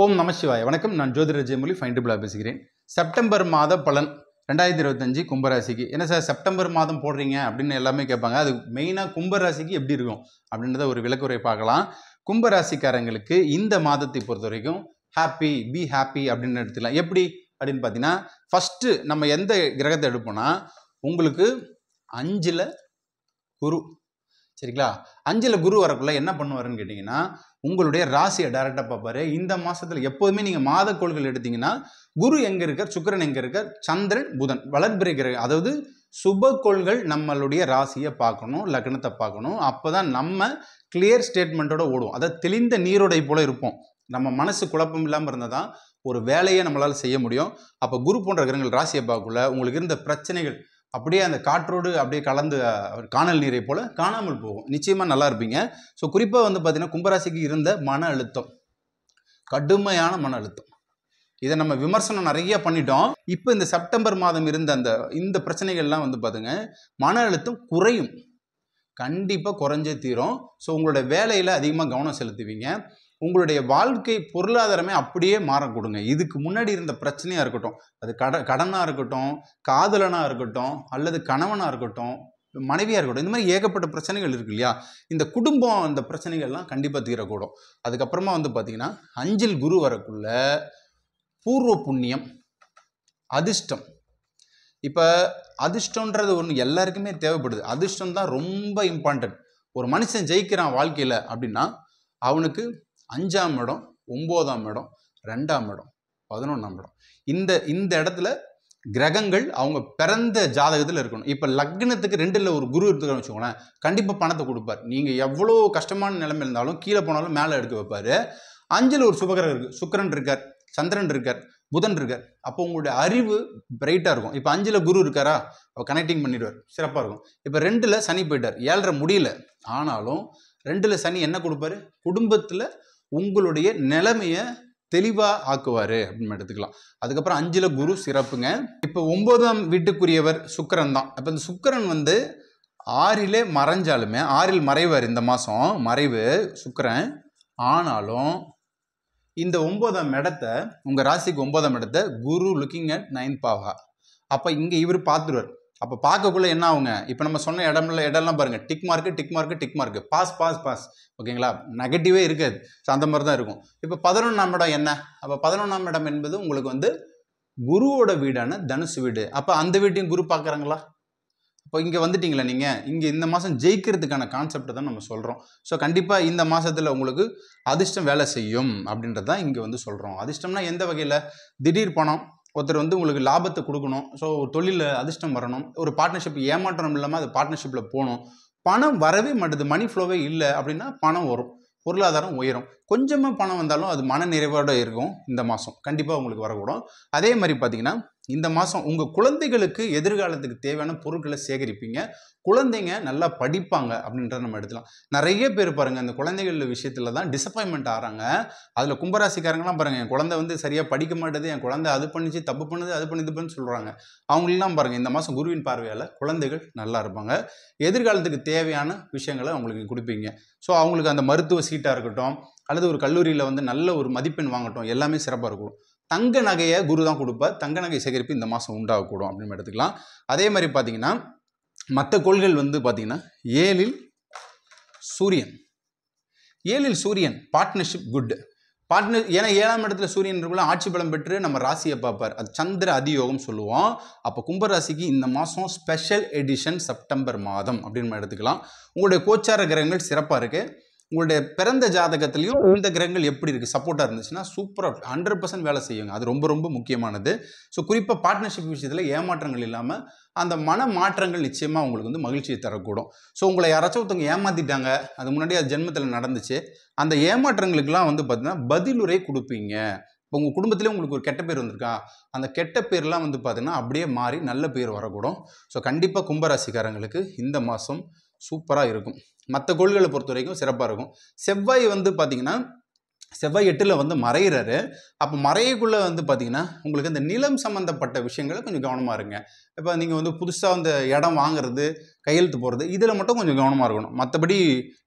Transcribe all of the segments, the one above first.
ஓம் நம சிவாய. வணக்கம். நான் ஜோதிட ஜெயமொழி ஃபைண்டபிளா பேசுகிறேன். செப்டம்பர் மாத பலன் 2025 கும்பராசிக்கு. என்ன சார் செப்டம்பர் மாதம் போடுறீங்க அப்படின்னு எல்லாமே கேட்பாங்க. அது மெயினாக கும்பராசிக்கு எப்படி இருக்கும் அப்படின்றத ஒரு விளக்குரை பார்க்கலாம். கும்பராசிக்காரங்களுக்கு இந்த மாதத்தை பொறுத்த வரைக்கும் பி ஹாப்பி அப்படின்னு எடுத்துக்கலாம். எப்படி அப்படின்னு பார்த்தீங்கன்னா, ஃபஸ்ட்டு நம்ம எந்த கிரகத்தை எடுப்போம்னா, உங்களுக்கு 5ல் குரு. சரிங்களா? 5ல் குரு வரக்குள்ள என்ன பண்ணுவாருன்னு கேட்டிங்கன்னா, உங்களுடைய ராசியை டைரெக்டாக பார்ப்பாரு. இந்த மாதத்தில் எப்போதுமே நீங்கள் மாத கோள்கள் எடுத்தீங்கன்னா, குரு எங்கே இருக்கார், சுக்கிரன் எங்கே இருக்கார், சந்திரன், புதன் வளர்பிறை கிரகம். அதாவது சுப கோள்கள் நம்மளுடைய ராசியை பார்க்கணும், லக்னத்தை பார்க்கணும். அப்போ தான் நம்ம கிளியர் ஸ்டேட்மெண்ட்டோட ஓடுவோம். அதாவது தெளிந்த நீரோடை போல இருப்போம். நம்ம மனசு குழப்பம் இல்லாமல் இருந்தால் தான் ஒரு வேலையை நம்மளால் செய்ய முடியும். அப்போ குரு போன்ற கிரகங்கள் ராசியை பார்க்கக்குள்ள உங்களுக்கு இருந்த பிரச்சனைகள் அப்படியே அந்த காற்றோடு அப்படியே கலந்து காணல் நீரை போல காணாமல் போகும். நிச்சயமாக நல்லா இருப்பீங்க. ஸோ குறிப்பாக வந்து பார்த்தீங்கன்னா, கும்பராசிக்கு இருந்த மன அழுத்தம், கடுமையான மன அழுத்தம், இதை நம்ம விமர்சனம் நிறைய பண்ணிட்டோம். இப்போ இந்த செப்டம்பர் மாதம் இருந்த இந்த பிரச்சனைகள்லாம் வந்து பார்த்துங்க, மன அழுத்தம் குறையும், கண்டிப்பாக குறைஞ்சே தீரும். ஸோ உங்களோட வேலையில் அதிகமாக கவனம் செலுத்துவீங்க. உங்களுடைய வாழ்க்கை பொருளாதாரமே அப்படியே மாற கொடுங்க. இதுக்கு முன்னாடி இருந்த பிரச்சனையாக இருக்கட்டும், அது கடனாக இருக்கட்டும், காதலனாக இருக்கட்டும், அல்லது கணவனாக இருக்கட்டும், மனைவியாக இருக்கட்டும், இந்த மாதிரி ஏகப்பட்ட பிரச்சனைகள் இருக்கு இல்லையா? இந்த குடும்பம் அந்த பிரச்சனைகள்லாம் கண்டிப்பாக தீரக்கூடும். அதுக்கப்புறமா வந்து பார்த்தீங்கன்னா, 5ல் குரு வரக்குள்ள பூர்வ புண்ணியம், அதிர்ஷ்டம். இப்போ அதிர்ஷ்டன்றது ஒன்று எல்லாருக்குமே தேவைப்படுது. அதிர்ஷ்டம் தான் ரொம்ப இம்பார்ட்டன்ட். ஒரு மனுஷன் ஜெயிக்கிறான் வாழ்க்கையில் அப்படின்னா, அவனுக்கு 5ஆம் இடம், 9ஆம் இடம், 2ஆம் இடம், 11ஆம் இடம், இந்த இடத்துல கிரகங்கள் அவங்க பிறந்த ஜாதகத்தில் இருக்கணும். இப்போ லக்னத்துக்கு 2ல் ஒரு குரு இருக்குன்னு வச்சுக்கோங்களேன், கண்டிப்பாக பணத்தை கொடுப்பார். நீங்கள் எவ்வளோ கஷ்டமான நிலைமை இருந்தாலும் கீழே போனாலும் மேலே எடுக்க வைப்பார். 5ல் ஒரு சுபகிரகம் இருக்குது, சுக்கிரன் இருக்கார், சந்திரன் இருக்கார், புதன் இருக்கார். அப்போ உங்களுடைய அறிவு பிரைட்டாக இருக்கும். இப்போ 5ல் குரு இருக்காரா, அப்போ கனெக்டிங் பண்ணிடுவார், சிறப்பாக இருக்கும். இப்போ 2ல் சனி போயிட்டார், 7.5 முடியல. ஆனாலும் 2ல் சனி என்ன கொடுப்பாரு, குடும்பத்தில் உங்களுடைய நிலைமையை தெளிவாக ஆக்குவார் அப்படின்னு எடுத்துக்கலாம். அதுக்கப்புறம் 5ல் குரு சிறப்புங்க. இப்போ 9ஆம் வீட்டுக்குரியவர் சுக்கிரன் தான். அப்போ இந்த சுக்கிரன் வந்து 6லே மறைஞ்சாலுமே, 6ல் மறைவார் இந்த மாதம், மறைவு சுக்கிரன். ஆனாலும் இந்த 9ஆம் இடத்தை, உங்கள் ராசிக்கு 9ஆம் இடத்தை குரு லுக்கிங் அட் 9 பாவா. அப்போ இங்கே இவர் பார்த்துருவார். அப்போ பார்க்கக்குள்ள என்ன ஆகுங்க, இப்போ நம்ம சொன்ன இடம்லாம் பாருங்கள், டிக் மார்க்கு, பாஸ். ஓகேங்களா? நெகட்டிவே இருக்காது. ஸோ அந்த மாதிரி தான் இருக்கும். இப்போ 11ஆம் இடம் என்ன? அப்போ 11ஆம் இடம் என்பது உங்களுக்கு வந்து குருவோட வீடான தனுசு வீடு. அப்போ அந்த வீட்டையும் குரு பார்க்குறாங்களா? இப்போ இங்கே வந்துட்டிங்களா நீங்கள்? இங்கே இந்த மாதம் ஜெயிக்கிறதுக்கான கான்செப்டை தான் நம்ம சொல்கிறோம். ஸோ கண்டிப்பாக இந்த மாதத்தில் உங்களுக்கு அதிர்ஷ்டம் வேலை செய்யும் அப்படின்றது தான் இங்கே வந்து சொல்கிறோம். அதிர்ஷ்டம்னா எந்த வகையில்? திடீர் பணம், ஒருத்தர் வந்து உங்களுக்கு லாபத்தை கொடுக்கணும். ஸோ ஒரு தொழிலில் அதிர்ஷ்டம் வரணும். ஒரு பார்ட்னர்ஷிப் ஏமாற்றம் இல்லாமல் அது பார்ட்னர்ஷிப்பில் போகணும். பணம் வரவே மாட்டுது, மணி ஃப்ளோவே இல்லை அப்படின்னா பணம் வரும், பொருளாதாரம் உயரும். கொஞ்சமாக பணம் வந்தாலும் அது மன நிறைவோடு இருக்கும். இந்த மாதம் கண்டிப்பாக உங்களுக்கு வரக்கூடும். அதே மாதிரி பார்த்தீங்கன்னா, இந்த மாதம் உங்கள் குழந்தைகளுக்கு எதிர்காலத்துக்கு தேவையான பொருட்களை சேகரிப்பீங்க. குழந்தைங்க நல்லா படிப்பாங்க அப்படின்றத நம்ம எடுத்துக்கலாம். நிறைய பேர் பாருங்கள், அந்த குழந்தைகள் விஷயத்தில் தான் டிசப்பாயின்மெண்ட் ஆகிறாங்க. அதில் கும்பராசிக்காரங்களாம் பாருங்கள், என் குழந்தை வந்து சரியாக படிக்க மாட்டேது, என் குழந்தை அது பண்ணிச்சு, தப்பு பண்ணுது, அது பண்ணுதுன்னு சொல்கிறாங்க. அவங்களெலாம் பாருங்கள், இந்த மாதம் குருவின் பார்வையால் குழந்தைகள் நல்லா இருப்பாங்க. எதிர்காலத்துக்கு தேவையான விஷயங்களை அவங்களுக்கு கொடுப்பீங்க. ஸோ அவங்களுக்கு அந்த மருத்துவ சீட்டாக இருக்கட்டும், அல்லது ஒரு கல்லூரியில் வந்து நல்ல ஒரு மதிப்பெண் வாங்கட்டும், எல்லாமே சிறப்பாக இருக்கும். தங்க நகையை குரு தான் கொடுப்பார். தங்க நகை சேகரிப்பு இந்த மாதம் உண்டாகக்கூடும் அப்படின்னு எடுத்துக்கலாம். அதே மாதிரி பார்த்தீங்கன்னா, மற்ற கோள்கள் வந்து பார்த்தீங்கன்னா, 7ல் சூரியன் பார்ட்னர்ஷிப் குட். ஏன்னா 7ஆம் இடத்துல சூரியன் இருக்குள்ள ஆட்சி பலம் பெற்று நம்ம ராசியை பார்ப்பார். அது சந்திர அதியோகம் சொல்லுவோம். அப்போ கும்பராசிக்கு இந்த மாதம் ஸ்பெஷல் எடிஷன் செப்டம்பர் மாதம் அப்படின்னு நம்ம எடுத்துக்கலாம். உங்களுடைய கோச்சார கிரகங்கள் சிறப்பாக இருக்குது. உங்களுடைய பிறந்த ஜாதகத்திலையும் இந்த கிரகங்கள் எப்படி இருக்குது, சப்போர்ட்டாக இருந்துச்சுன்னா சூப்பராக 100% வேலை செய்யுங்க. அது ரொம்ப ரொம்ப முக்கியமானது. ஸோ குறிப்பாக பார்ட்னர்ஷிப் விஷயத்தில் ஏமாற்றங்கள் இல்லாமல் அந்த மன மாற்றங்கள் நிச்சயமாக உங்களுக்கு வந்து மகிழ்ச்சியை தரக்கூடும். ஸோ உங்களை யாராச்சும் ஒருத்தவங்க ஏமாற்றிட்டாங்க, அது முன்னாடி அது ஜென்மத்தில் நடந்துச்சு, அந்த ஏமாற்றங்களுக்கெல்லாம் வந்து பார்த்தீங்கன்னா பதிலுரை கொடுப்பீங்க. இப்போ உங்கள் குடும்பத்திலே உங்களுக்கு ஒரு கெட்ட பேர் வந்திருக்கா, அந்த கெட்ட பேர்லாம் வந்து பார்த்தீங்கன்னா அப்படியே மாறி நல்ல பேர் வரக்கூடும். ஸோ கண்டிப்பாக கும்பராசிக்காரங்களுக்கு இந்த மாதம் சூப்பராக இருக்கும். மற்ற கோள்களை பொறுத்த வரைக்கும் சிறப்பாக இருக்கும். செவ்வாய் வந்து பார்த்தீங்கன்னா செவ்வாய் 8ல் வந்து மறையிறாரு. அப்போ மறையக்குள்ளே வந்து பார்த்தீங்கன்னா உங்களுக்கு இந்த நிலம் சம்மந்தப்பட்ட விஷயங்களை கொஞ்சம் கவனமாக இருங்க. இப்போ நீங்கள் வந்து புதுசாக அந்த இடம் வாங்குறது, கையெழுத்து போடுறது இதில் மட்டும் கொஞ்சம் கவனமாக இருக்கணும். மற்றபடி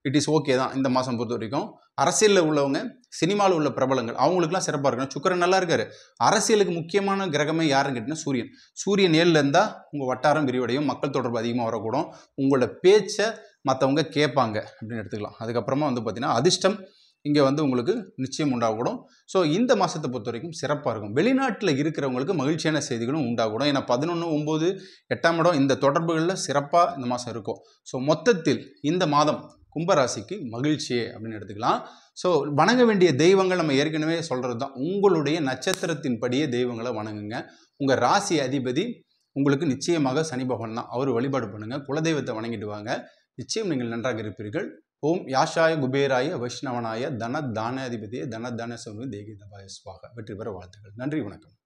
இட் இஸ் ஓகே தான் இந்த மாதம் பொறுத்த வரைக்கும். அரசியலில் உள்ளவங்க, சினிமாவில் உள்ள பிரபலங்கள் அவங்களுக்குலாம் சிறப்பாக இருக்கணும். சுக்கிரன் நல்லா இருக்காரு. அரசியலுக்கு முக்கியமான கிரகமே யாருன்னு கேட்டிங்கன்னா சூரியன். சூரியன் 7ல் இருந்தால் உங்கள் வட்டாரம் விரிவடையும், மக்கள் தொடர்பு அதிகமாக வரக்கூடும், உங்களோட பேச்சை மற்றவங்க கேட்பாங்க அப்படின்னு எடுத்துக்கலாம். அதுக்கப்புறமா வந்து பார்த்தீங்கன்னா அதிர்ஷ்டம் இங்கே வந்து உங்களுக்கு நிச்சயம் உண்டாகக்கூடும். ஸோ இந்த மாதத்தை பொறுத்த வரைக்கும் சிறப்பாக இருக்கும். வெளிநாட்டில் இருக்கிறவங்களுக்கு மகிழ்ச்சியான செய்திகளும் உண்டாகக்கூடும். ஏன்னா 11, 9, 8ஆம் இடம் இந்த தொடர்புகளில் சிறப்பாக இந்த மாதம் இருக்கும். ஸோ மொத்தத்தில் இந்த மாதம் கும்பராசிக்கு மகிழ்ச்சியே அப்படின்னு எடுத்துக்கலாம். ஸோ வணங்க வேண்டிய தெய்வங்கள் நம்ம ஏற்கனவே சொல்கிறது தான். உங்களுடைய நட்சத்திரத்தின்படியே தெய்வங்களை வணங்குங்க. உங்கள் ராசி அதிபதி உங்களுக்கு நிச்சயமாக சனி பகவான் தான். அவர் வழிபாடு பண்ணுங்கள். குலதெய்வத்தை வணங்கிட்டு வாங்க. நிச்சயம் நீங்கள் நன்றாக இருப்பீர்கள். ஓம் யாஷாய குபேராய வைஷ்ணவனாய தன தானாதிபதியே தன தான சொல்வது தேகி தபாய ஸ்வாகா. வெற்றி பெற வாழ்த்துக்கள். நன்றி, வணக்கம்.